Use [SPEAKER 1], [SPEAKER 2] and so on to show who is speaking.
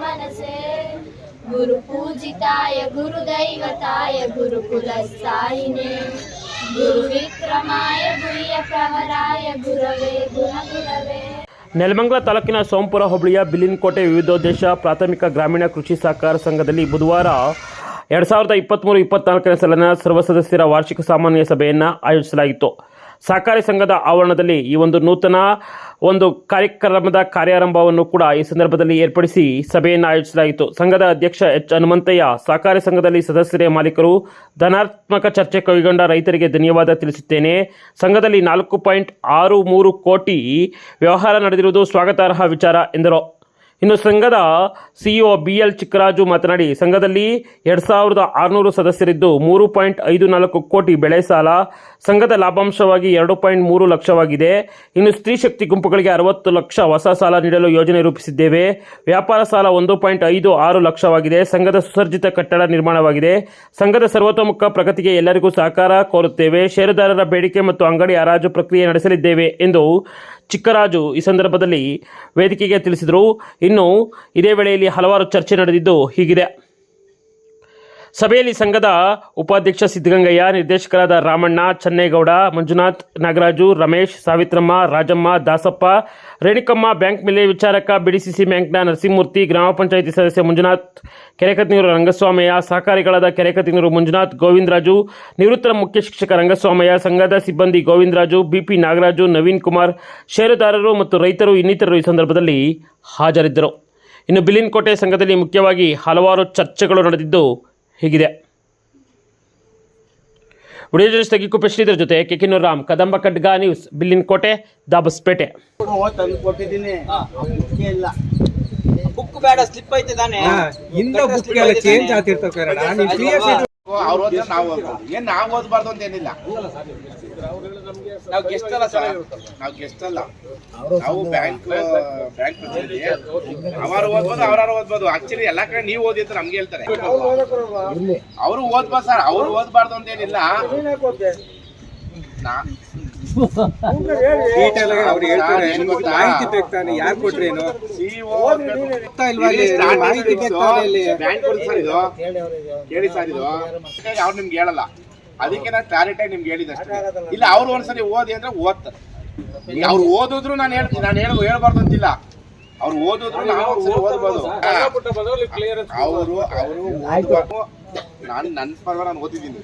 [SPEAKER 1] मनसे गुरुपूजिताय गुरुदैवताय गुरुकुलस्थायिने गुरुविक्रमाय गुह्यप्रवराय गुरवे गुणगुरवे.
[SPEAKER 2] ನೆಲಮಂಗಲ ತಾಲೂಕಿನ ಸೋಂಪುರ ಹೋಬಳಿಯ ಬಿಲಿನಕೋಟೆ ವಿವಿಧೋದ್ದೇಶ ಪ್ರಾಥಮಿಕ ಗ್ರಾಮೀಣ ಕೃಷಿ ಸಹಕಾರ ಸಂಘದಲ್ಲಿ ಬುಧವಾರ 2023-24ನೇ ಸಾಲಿನ ಸರ್ವ ಸದಸ್ಯರ ವಾರ್ಷಿಕ ಸಾಮಾನ್ಯ ಸಭೆಯನ್ನು ಆಯೋಜಿಸಲಾಗಿತ್ತು. ಸಹಕಾರಿ ಸಂಘದ ಆವರಣದಲ್ಲಿ ಈ ನೂತನ ಕಾರ್ಯಕ್ರಮದ ಕಾರ್ಯಾರಂಭವನ್ನು ಕೂಡ ಈ ಸಂದರ್ಭದಲ್ಲಿ ಏರ್ಪಡಿಸಿ ಸಭೆಯನ್ನು ಆಯೋಜಿಸಲಾಗಿತ್ತು. ಸಂಘದ ಅಧ್ಯಕ್ಷ ಎಚ್ ಹನುಮಂತಯ್ಯ ಸಹಕಾರಿ ಸಂಘದಲ್ಲಿ ಸದಸ್ಯರೇ ಮಾಲೀಕರು, ಧನಾತ್ಮಕ ಚರ್ಚೆ ಕೈಗೊಂಡ ರೈತರಿಗೆ ಧನ್ಯವಾದ ತಿಳಿಸುತ್ತೇನೆ. ಸಂಘದಲ್ಲಿ 4.63 ಕೋಟಿ ವ್ಯವಹಾರ ನಡೆದಿರುವುದು ಸ್ವಾಗತಾರ್ಹ ವಿಚಾರ ಎಂದರು. ಇನ್ನು ಸಂಘದ ಸಿಇಒ BL ಚಿಕ್ಕರಾಜು ಮಾತನಾಡಿ, ಸಂಘದಲ್ಲಿ 2600 ಸದಸ್ಯರಿದ್ದು 3.54 ಕೋಟಿ ಬೆಳೆ ಸಾಲ, ಸಂಘದ ಲಾಭಾಂಶವಾಗಿ 2.3 ಲಕ್ಷವಾಗಿದೆ. ಇನ್ನು ಸ್ತ್ರೀ ಶಕ್ತಿ ಗುಂಪುಗಳಿಗೆ 60 ಲಕ್ಷ ಹೊಸ ಸಾಲ ನೀಡಲು ಯೋಜನೆ ರೂಪಿಸಿದ್ದೇವೆ. ವ್ಯಾಪಾರ ಸಾಲ 1.56 ಲಕ್ಷವಾಗಿದೆ. ಸಂಘದ ಸುಸರ್ಜಿತ ಕಟ್ಟಡ ನಿರ್ಮಾಣವಾಗಿದೆ. ಸಂಘದ ಸರ್ವತೋಮುಖ ಪ್ರಗತಿಗೆ ಎಲ್ಲರಿಗೂ ಸಹಕಾರ ಕೋರುತ್ತೇವೆ. ಷೇರುದಾರರ ಬೇಡಿಕೆ ಮತ್ತು ಅಂಗಡಿ ಹರಾಜು ಪ್ರಕ್ರಿಯೆ ನಡೆಸಲಿದ್ದೇವೆ ಎಂದು ಚಿಕ್ಕರಾಜು ಈ ಸಂದರ್ಭದಲ್ಲಿ ವೇದಿಕೆಗೆ ತಿಳಿಸಿದರು. ಇನ್ನು ಇದೇ ವೇಳೆಯಲ್ಲಿ ಹಲವಾರು ಚರ್ಚೆ ನಡೆದಿದ್ದು ಹೀಗಿದೆ. ಸಭೆಯಲ್ಲಿ ಸಂಘದ ಉಪಾಧ್ಯಕ್ಷ ಸಿದ್ದಗಂಗಯ್ಯ, ನಿರ್ದೇಶಕರಾದ ರಾಮಣ್ಣ, ಚನ್ನೇಗೌಡ, ಮಂಜುನಾಥ್, ನಾಗರಾಜು, ರಮೇಶ್, ಸಾವಿತ್ರಮ್ಮ, ರಾಜಮ್ಮ, ದಾಸಪ್ಪ, ರೇಣುಕಮ್ಮ, ಬ್ಯಾಂಕ್ ಮೇಲೆ ವಿಚಾರಕ, BDCC ಬ್ಯಾಂಕ್ನ ನರಸಿಂಹಮೂರ್ತಿ, ಗ್ರಾಮ ಪಂಚಾಯಿತಿ ಸದಸ್ಯ ಮಂಜುನಾಥ್, ಕೆರೆಕತ್ನೂರು ರಂಗಸ್ವಾಮಯ್ಯ, ಸಹಕಾರಿಗಳಾದ ಕೆರೆಕತ್ನೂರು ಮಂಜುನಾಥ್, ಗೋವಿಂದರಾಜು, ನಿವೃತ್ತ ಮುಖ್ಯ ಶಿಕ್ಷಕ ರಂಗಸ್ವಾಮಯ್ಯ, ಸಂಘದ ಸಿಬ್ಬಂದಿ ಗೋವಿಂದರಾಜು, BP ನಾಗರಾಜು, ನವೀನ್ ಕುಮಾರ್, ಷೇರುದಾರರು ಮತ್ತು ರೈತರು ಇನ್ನಿತರರು ಈ ಸಂದರ್ಭದಲ್ಲಿ ಹಾಜರಿದ್ದರು. ಇನ್ನು ಬಿಲಿನಕೋಟೆ ಸಂಘದಲ್ಲಿ ಮುಖ್ಯವಾಗಿ ಹಲವಾರು ಚರ್ಚೆಗಳು ನಡೆದಿದ್ದು ಹೀಗಿದೆ. ವಿಡಿಯೋ ಜರ್ನಲಿಸ್ಟ್ ತಗಿಕುಪ್ಪೆ ಶ್ರೀಧರ್ ಜೊತೆ ಕೆಕಿನೂರ್ ರಾಮ್, ಕದಂಬ ಖಡ್ಗ ನ್ಯೂಸ್, ಬಿಲಿನಕೋಟೆ, ದಾಬಸ್ಪೇಟೆ.
[SPEAKER 3] ಬುಕ್ ಬೇಡ, ಸ್ಲಿಪ್ ಐತೆ ತಾನೆ,
[SPEAKER 4] ಇಂದ ಬುಕ್ ಎಲ್ಲ ಚೇಂಜ್ ಆಗ್ತಿರ್ತಾವೆ.
[SPEAKER 5] ಅವ್ರು ಓದಿದ್ರೆ ನಾವು ಏನ್ ನಾವು ಓದಬಾರ್ದು ಅಂತ ಏನಿಲ್ಲ. ನಾವು ಗೆಸ್ಟ್ ಅಲ್ಲ ಸರ್, ನಾವು ಗೆಸ್ಟ್ ಅಲ್ಲ, ನಾವು ಬ್ಯಾಂಕ್ ಅವರು ಓದ್ಬೋದು, ಅವ್ರು ಓದ್ಬೋದು. ಆಕ್ಚುಲಿ ಎಲ್ಲಾ ಕಡೆ ನೀವು ಓದಿ ಅಂತ ನಮ್ಗೆ ಹೇಳ್ತಾರೆ. ಅವರು ಓದ್ಬೋದು ಸರ್, ಅವ್ರು ಓದ್ಬಾರ್ದು ಅಂತ ಏನಿಲ್ಲ. ಕೇಳಿ ಸರ್, ಇದು ಅವ್ರು ನಿಮ್ಗೆ ಹೇಳಲ್ಲ, ಅದಕ್ಕೆ ನಾನು ಕ್ಲಾರಿಟಿ ನಿಮ್ಗೆ ಹೇಳಿದಷ್ಟೇ. ಇಲ್ಲ ಅವ್ರು ಒಂದ್ಸರಿ ಓದಿ ಅಂದ್ರೆ ಓದ್ತಾರೆ. ಈಗ ಅವ್ರು ಓದಿದ್ರು ನಾನು ಹೇಳ್ಬಾರ್ದು ಅಂತಿಲ್ಲ. ಅವ್ರು ಓದಿದ್ರು ನಾವು ಒಂದ್ಸರಿ ಓದ್ಬೋದು. ಅವರು ನಾನು ನನ್ನ ಪರವಾಗಿ ನಾನು ಓದಿದ್ದೀನಿ.